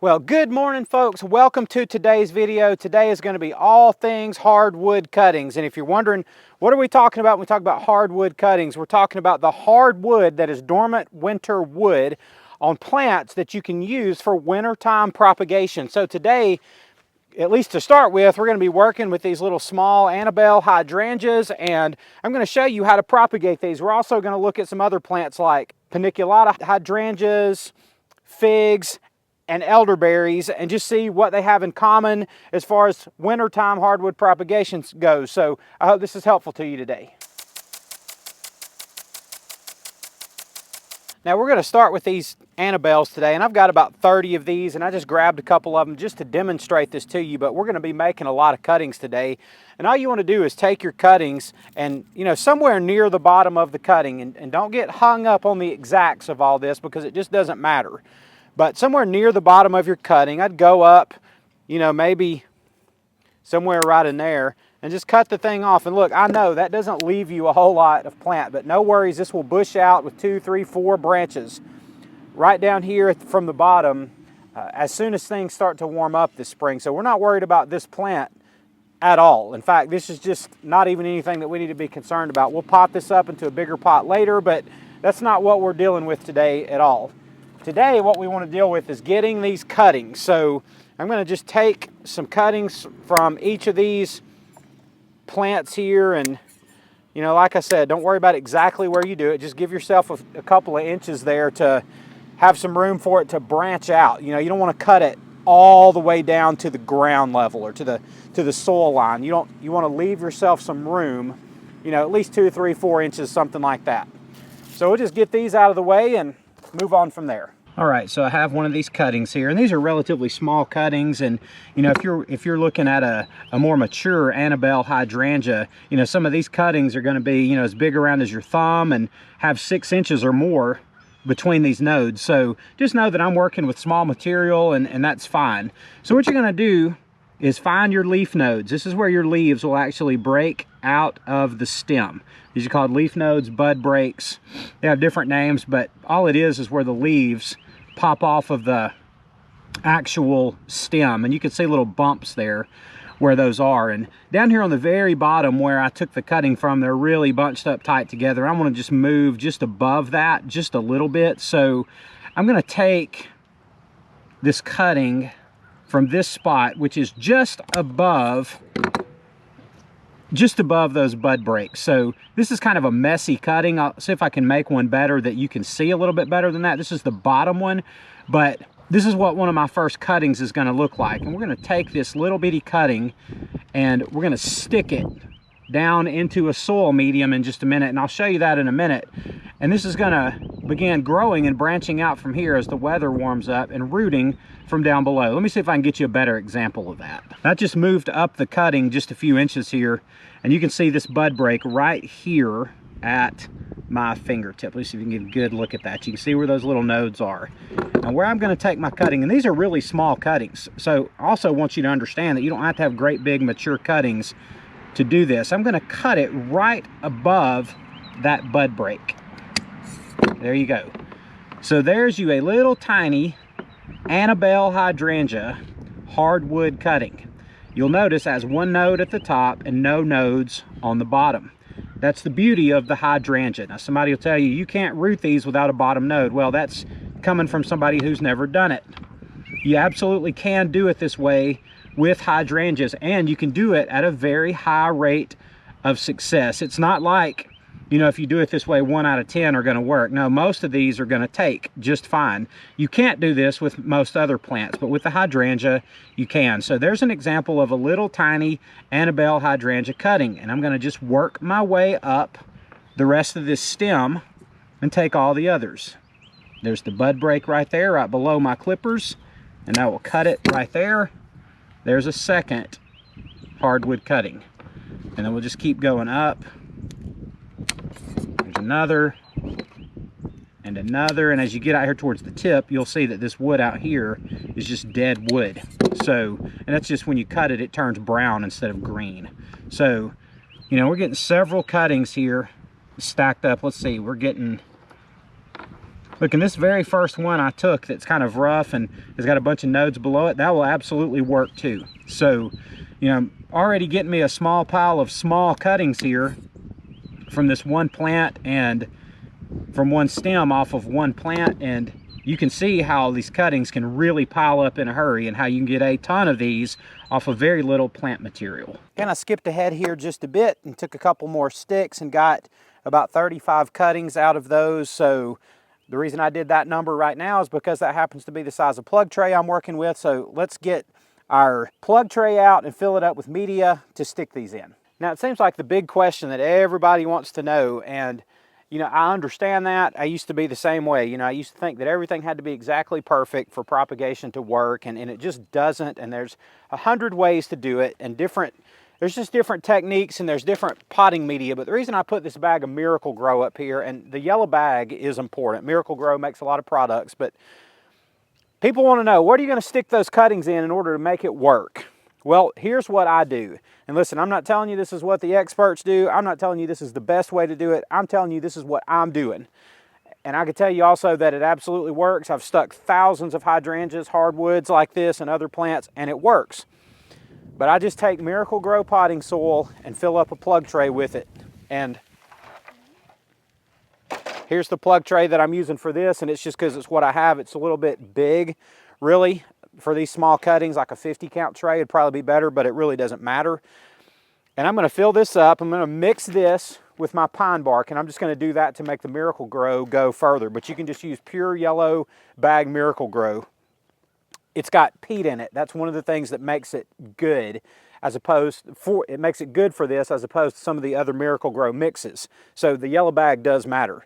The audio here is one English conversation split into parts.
Well, good morning, folks. Welcome to today's video. Today is going to be all things hardwood cuttings. And if you're wondering, what are we talking about when we talk about hardwood cuttings? We're talking about the hardwood that is dormant winter wood on plants that you can use for wintertime propagation. So today, at least to start with, we're going to be working with these little small Annabelle hydrangeas, and I'm going to show you how to propagate these. We're also going to look at some other plants like paniculata hydrangeas, figs, and elderberries, and just see what they have in common as far as wintertime hardwood propagation goes. So I hope this is helpful to you today. Now we're going to start with these Annabelles today, and I've got about 30 of these, and I just grabbed a couple of them just to demonstrate this to you, but we're going to be making a lot of cuttings today. And all you want to do is take your cuttings and, somewhere near the bottom of the cutting, and don't get hung up on the exacts of all this because it just doesn't matter. But somewhere near the bottom of your cutting, I'd go up, maybe somewhere right in there, and just cut the thing off. And look, I know that doesn't leave you a whole lot of plant, but no worries, this will bush out with 2, 3, 4 branches right down here from the bottom as soon as things start to warm up this spring. So we're not worried about this plant at all. In fact, this is just not even anything that we need to be concerned about. We'll pot this up into a bigger pot later, but that's not what we're dealing with today at all. Today, what we want to deal with is getting these cuttings. So I'm going to just take some cuttings from each of these plants here, and like I said, don't worry about exactly where you do it. Just give yourself a couple of inches there to have some room for it to branch out. You don't want to cut it all the way down to the ground level or to the soil line. You want to leave yourself some room, at least 2, 3, 4 inches, something like that. So we'll just get these out of the way and move on from there. All right, so I have one of these cuttings here, and these are relatively small cuttings. And if you're looking at a more mature Annabelle hydrangea, some of these cuttings are going to be as big around as your thumb and have 6 inches or more between these nodes. So just know that I'm working with small material, and that's fine. So what you're going to do is find your leaf nodes. This is where your leaves will actually break out of the stem. These are called leaf nodes, bud breaks. They have different names, but all it is where the leaves pop off of the actual stem. And you can see little bumps there where those are. And down here on the very bottom where I took the cutting from, they're really bunched up tight together. I want to just move just above that just a little bit. So I'm going to take this cutting from this spot, which is just above those bud breaks. So this is kind of a messy cutting. I'll see if I can make one better that you can see a little bit better than that. This is the bottom one, but this is what one of my first cuttings is going to look like. And we're going to take this little bitty cutting and we're going to stick it down into a soil medium in just a minute, and I'll show you that in a minute. And this is going to begin growing and branching out from here as the weather warms up and rooting from down below. Let me see if I can get you a better example of that. I just moved up the cutting just a few inches here, and you can see this bud break right here at my fingertip. Let's see if you can get a good look at that. You can see where those little nodes are. Now where I'm going to take my cutting, and these are really small cuttings, so I also want you to understand that you don't have to have great big mature cuttings to do this. I'm going to cut it right above that bud break. There you go. So there's you a little tiny Annabelle hydrangea hardwood cutting. You'll notice it has one node at the top and no nodes on the bottom. That's the beauty of the hydrangea. Now somebody will tell you, you can't root these without a bottom node. Well, that's coming from somebody who's never done it. You absolutely can do it this way with hydrangeas, and you can do it at a very high rate of success. It's not like, if you do it this way, 1 out of 10 are going to work. No, most of these are going to take just fine. You can't do this with most other plants, but with the hydrangea, you can. So there's an example of a little tiny Annabelle hydrangea cutting, and I'm going to just work my way up the rest of this stem and take all the others. There's the bud break right there, right below my clippers, and I will cut it right there. There's a second hardwood cutting, and then we'll just keep going up. There's another and another, and as you get out here towards the tip, you'll see that this wood out here is just dead wood. So, and that's just when you cut it, it turns brown instead of green. So, we're getting several cuttings here stacked up. Let's see, we're getting Look, in this very first one I took that's kind of rough and has got a bunch of nodes below it, that will absolutely work too. So, you know, already getting me a small pile of small cuttings here from this one plant and from one stem off of one plant, and you can see how these cuttings can really pile up in a hurry and how you can get a ton of these off of very little plant material. And I skipped ahead here just a bit and took a couple more sticks and got about 35 cuttings out of those. So the reason I did that number right now is because that happens to be the size of plug tray I'm working with. So let's get our plug tray out and fill it up with media to stick these in. Now it seems like the big question that everybody wants to know, and you know, I understand that. I used to be the same way. You know, I used to think that everything had to be exactly perfect for propagation to work, and it just doesn't. And there's 100 ways to do it, and there's just different techniques, and there's different potting media. But the reason I put this bag of Miracle Grow up here, and the yellow bag is important. Miracle Grow makes a lot of products, but people want to know, where are you going to stick those cuttings in order to make it work? Well, here's what I do. And listen, I'm not telling you this is what the experts do. I'm not telling you this is the best way to do it. I'm telling you this is what I'm doing. And I can tell you also that it absolutely works. I've stuck thousands of hydrangeas, hardwoods like this, and other plants, and it works. But I just take Miracle Grow potting soil and fill up a plug tray with it. And here's the plug tray that I'm using for this, and it's just because it's what I have. It's a little bit big, really. For these small cuttings, like a 50 count tray would probably be better, but it really doesn't matter. And I'm going to fill this up. I'm going to mix this with my pine bark, and I'm just going to do that to make the Miracle Grow go further. But you can just use pure yellow bag Miracle Grow. It's got peat in it. That's one of the things that makes it good, it makes it good for this as opposed to some of the other Miracle Grow mixes. So the yellow bag does matter.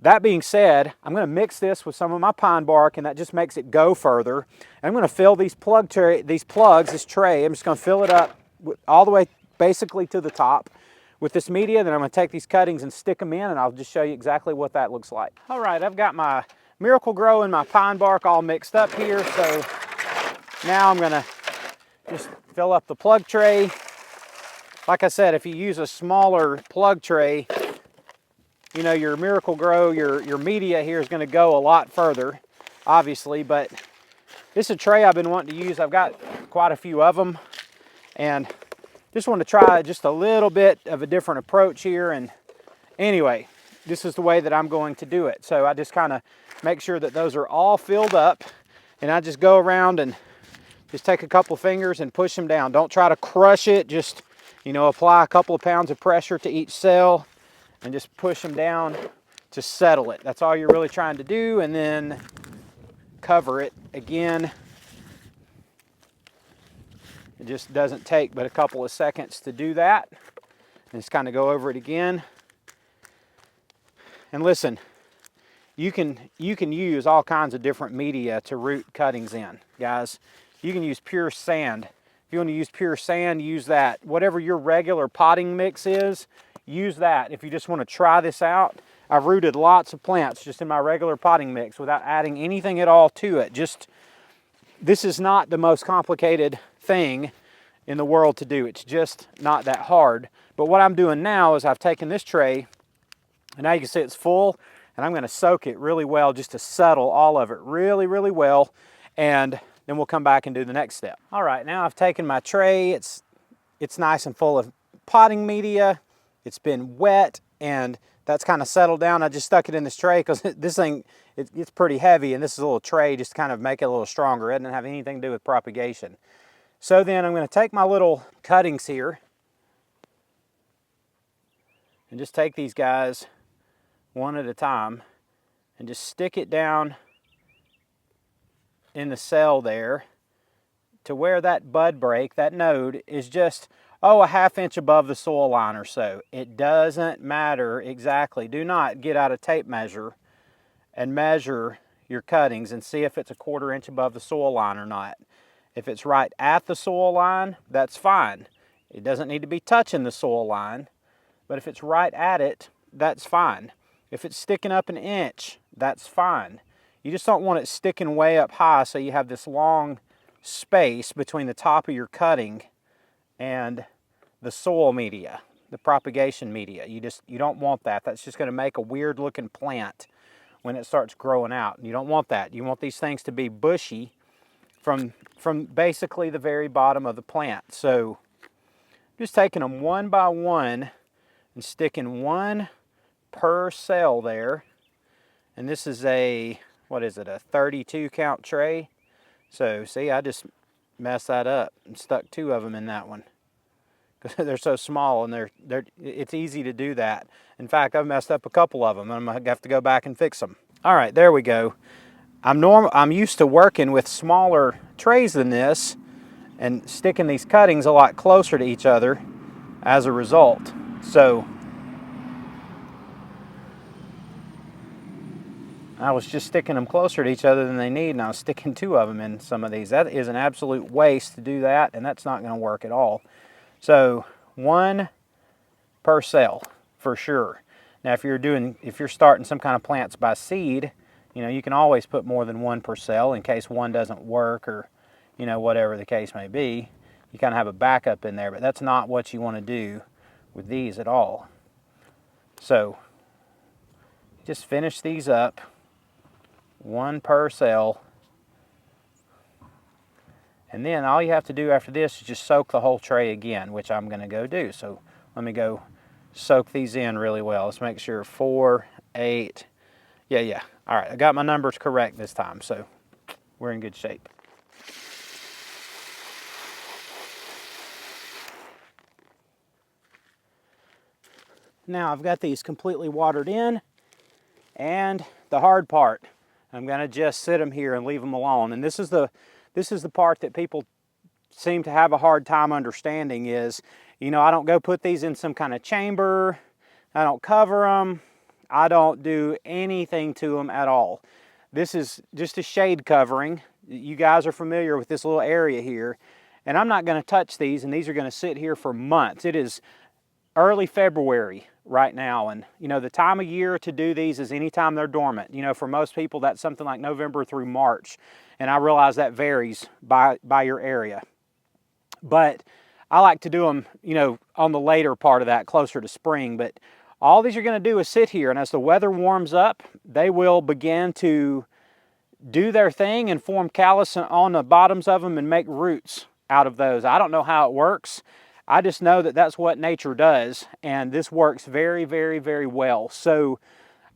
That being said, I'm going to mix this with some of my pine bark, and that just makes it go further. And I'm going to fill this tray, I'm just going to fill it up all the way basically to the top with this media. Then I'm going to take these cuttings and stick them in, and I'll just show you exactly what that looks like. All right, I've got my Miracle Grow and my pine bark all mixed up here. So now I'm going to just fill up the plug tray. Like I said, if you use a smaller plug tray, you know, your Miracle Grow, your media here is going to go a lot further, obviously, but this is a tray I've been wanting to use. I've got quite a few of them, and just want to try just a little bit of a different approach here. And anyway, this is the way that I'm going to do it. So I just kind of make sure that those are all filled up, and I just go around and just take a couple of fingers and push them down. Don't try to crush it. Just, you know, apply a couple of pounds of pressure to each cell and just push them down to settle it. That's all you're really trying to do, and then cover it again. It just doesn't take but a couple of seconds to do that. And just kind of go over it again. And listen, you can use all kinds of different media to root cuttings in, guys. You can use pure sand. If you want to use pure sand, use that. Whatever your regular potting mix is, use that. If you just want to try this out, I've rooted lots of plants just in my regular potting mix without adding anything at all to it. This is not the most complicated thing in the world to do. It's just not that hard. But what I'm doing now is I've taken this tray, and now you can see it's full, and I'm going to soak it really well just to settle all of it really, really well, and then we'll come back and do the next step. All right, now I've taken my tray. It's nice and full of potting media. It's been wet, and that's kind of settled down. I just stuck it in this tray because this thing, it's pretty heavy, and this is a little tray just to kind of make it a little stronger. It doesn't have anything to do with propagation. So then I'm going to take my little cuttings here and just take these guys one at a time and just stick it down in the cell there to where that bud break, that node, is just, a half inch above the soil line or so. It doesn't matter exactly. Do not get out a tape measure and measure your cuttings and see if it's a 1/4 inch above the soil line or not. If it's right at the soil line, that's fine. It doesn't need to be touching the soil line, but if it's right at it, that's fine. If it's sticking up 1 inch, that's fine. You just don't want it sticking way up high so you have this long space between the top of your cutting and the soil media, the propagation media. You don't want that. That's just going to make a weird looking plant when it starts growing out. You don't want that. You want these things to be bushy from basically the very bottom of the plant. So just taking them one by one and sticking one per cell there. And this is a, what is it, a 32 count tray. So see, I just messed that up and stuck 2 of them in that one. They're so small, and it's easy to do that. In fact, I've messed up a couple of them, and I'm gonna have to go back and fix them. All right, there we go. I'm used to working with smaller trays than this and sticking these cuttings a lot closer to each other as a result. So I was just sticking them closer to each other than they need, and I was sticking 2 of them in some of these. That is an absolute waste to do that, and that's not gonna work at all. So 1 per cell for sure. Now if you're starting some kind of plants by seed, you know, you can always put more than 1 per cell in case one doesn't work, or, you know, whatever the case may be. You kind of have a backup in there, but that's not what you want to do with these at all. So just finish these up, 1 per cell. And then all you have to do after this is just soak the whole tray again, which I'm going to go do. So let me go soak these in really well. Let's make sure 4, 8. Yeah. All right, I got my numbers correct this time, so we're in good shape. Now I've got these completely watered in, and the hard part, I'm going to just sit them here and leave them alone. And this is the part that people seem to have a hard time understanding is, you know, I don't go put these in some kind of chamber, I don't cover them, I don't do anything to them at all. This is just a shade covering. You guys are familiar with this little area here, and I'm not going to touch these, and these are going to sit here for months. It is early February right now, and you know, the time of year to do these is anytime they're dormant. You know, for most people that's something like November through March, and I realize that varies by your area. But I like to do them, you know, on the later part of that, closer to spring. But all these are going to do is sit here, and as the weather warms up, they will begin to do their thing and form callus on the bottoms of them and make roots out of those. I don't know how it works. I just know that that's what nature does, and this works very, very, very well. So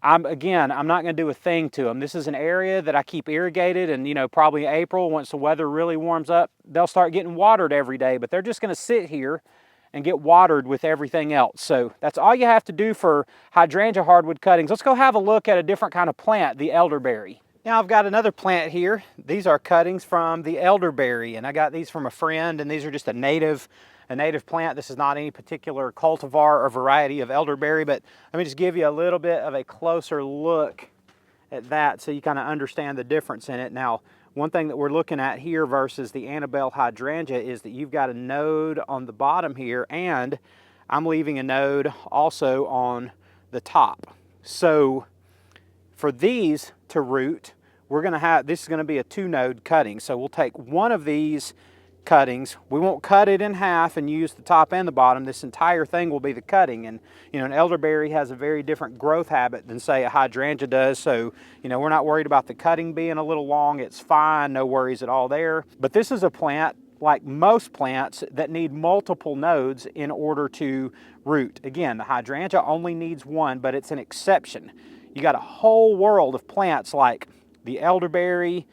I'm not going to do a thing to them. This is an area that I keep irrigated, and you know, probably April, once the weather really warms up, they'll start getting watered every day, but they're just going to sit here and get watered with everything else. So that's all you have to do for hydrangea hardwood cuttings. Let's go have a look at a different kind of plant, the elderberry. Now I've got another plant here. These are cuttings from the elderberry, and I got these from a friend, and these are just a native plant. This is not any particular cultivar or variety of elderberry, but let me just give you a little bit of a closer look at that so you kind of understand the difference in it. Now, one thing that we're looking at here versus the Annabelle hydrangea is that you've got a node on the bottom here, and I'm leaving a node also on the top. So for these to root, this is going to be a 2-node cutting. So we'll take one of these cuttings. We won't cut it in half and use the top and the bottom. This entire thing will be the cutting. And you know, an elderberry has a very different growth habit than say a hydrangea does. So you know, we're not worried about the cutting being a little long. It's fine, no worries at all there. But this is a plant, like most plants, that need multiple nodes in order to root. Again, the hydrangea only needs 1, but it's an exception. You got a whole world of plants like the elderberry,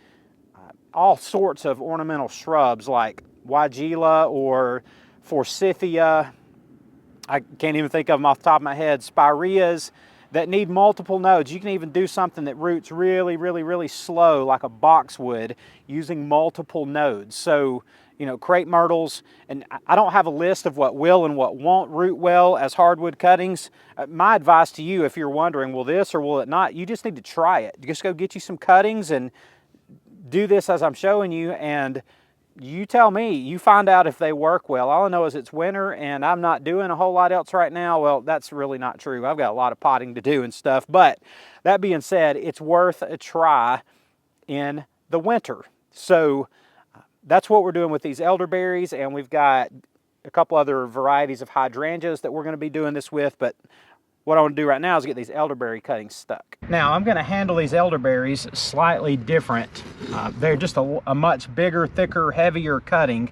all sorts of ornamental shrubs like Weigela or Forsythia. I can't even think of them off the top of my head. Spireas that need multiple nodes. You can even do something that roots really, really, really slow like a boxwood using multiple nodes. So, you know, crepe myrtles, and I don't have a list of what will and what won't root well as hardwood cuttings. My advice to you, if you're wondering, will this or will it not, you just need to try it. Just go get you some cuttings and do this as I'm showing you, and you tell me, you find out if they work well. All I know is it's winter and I'm not doing a whole lot else right now. Well, that's really not true. I've got a lot of potting to do and stuff, but that being said, it's worth a try in the winter. So that's what we're doing with these elderberries, and we've got a couple other varieties of hydrangeas that we're going to be doing this with, but what I want to do right now is get these elderberry cuttings stuck. Now I'm going to handle these elderberries slightly different. They're just a much bigger, thicker, heavier cutting,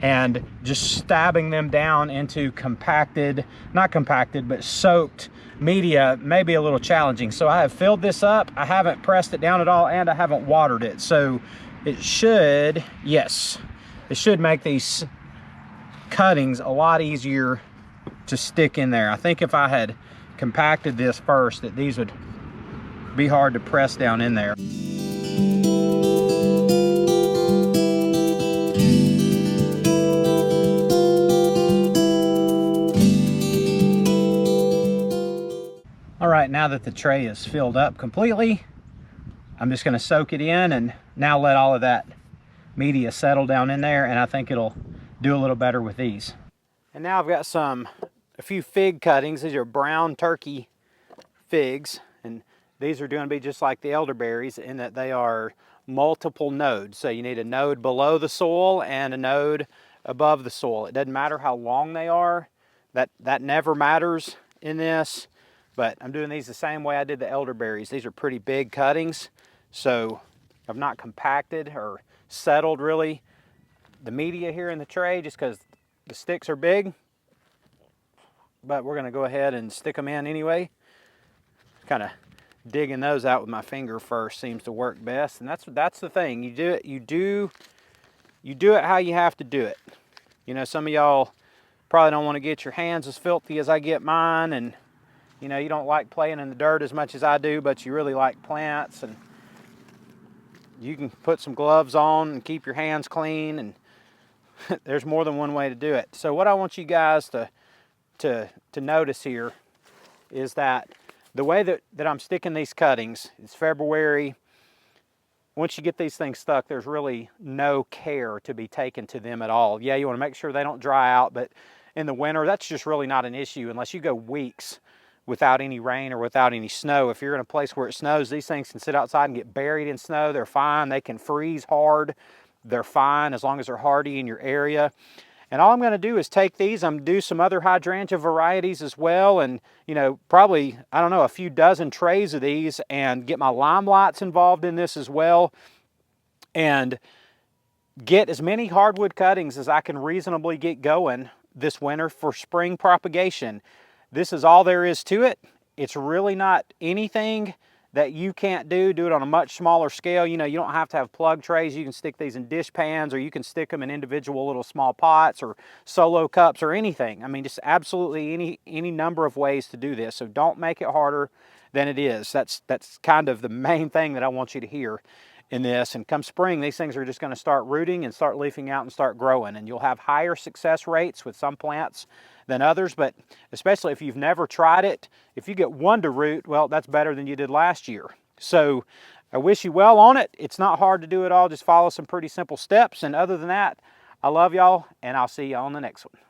and just stabbing them down into compacted, not compacted, but soaked media may be a little challenging. So I have filled this up, I haven't pressed it down at all, and I haven't watered it. So it should, yes, it should make these cuttings a lot easier to stick in there. I think if I had compacted this first, that these would be hard to press down in there. All right, now that the tray is filled up completely, I'm just gonna soak it in and now let all of that media settle down in there, and I think it'll do a little better with these. And now I've got a few fig cuttings. These are brown turkey figs, and these are going to be just like the elderberries in that they are multiple nodes. So you need a node below the soil and a node above the soil. It doesn't matter how long they are. That never matters in this, but I'm doing these the same way I did the elderberries. These are pretty big cuttings, so I've not compacted or settled really the media here in the tray just because the sticks are big, but we're going to go ahead and stick them in anyway. Kind of digging those out with my finger first seems to work best, and that's the thing. You do it how you have to do it. You know, some of y'all probably don't want to get your hands as filthy as I get mine, and you know, you don't like playing in the dirt as much as I do, but you really like plants, and you can put some gloves on and keep your hands clean, and there's more than one way to do it. So what I want you guys to notice here is that the way that I'm sticking these cuttings, it's February. Once you get these things stuck, there's really no care to be taken to them at all. Yeah, you want to make sure they don't dry out, but in the winter, that's just really not an issue unless you go weeks without any rain or without any snow. If you're in a place where it snows, these things can sit outside and get buried in snow. They're fine. They can freeze hard. They're fine as long as they're hardy in your area. And all I'm going to do is take these, I'm going to do some other hydrangea varieties as well, and you know, probably, I don't know, a few dozen trays of these, and get my limelights involved in this as well, and get as many hardwood cuttings as I can reasonably get going this winter for spring propagation. This is all there is to it. It's really not anything that you can't do. Do it on a much smaller scale. You know, you don't have to have plug trays. You can stick these in dish pans, or you can stick them in individual little small pots or solo cups or anything. I mean, just absolutely any number of ways to do this. So don't make it harder than it is. That's kind of the main thing that I want you to hear in this. And come spring, these things are just going to start rooting and start leafing out and start growing. And you'll have higher success rates with some plants than others, but especially if you've never tried it, if you get one to root, well, that's better than you did last year. So I wish you well on it. It's not hard to do at all. Just follow some pretty simple steps. And other than that, I love y'all, and I'll see you on the next one.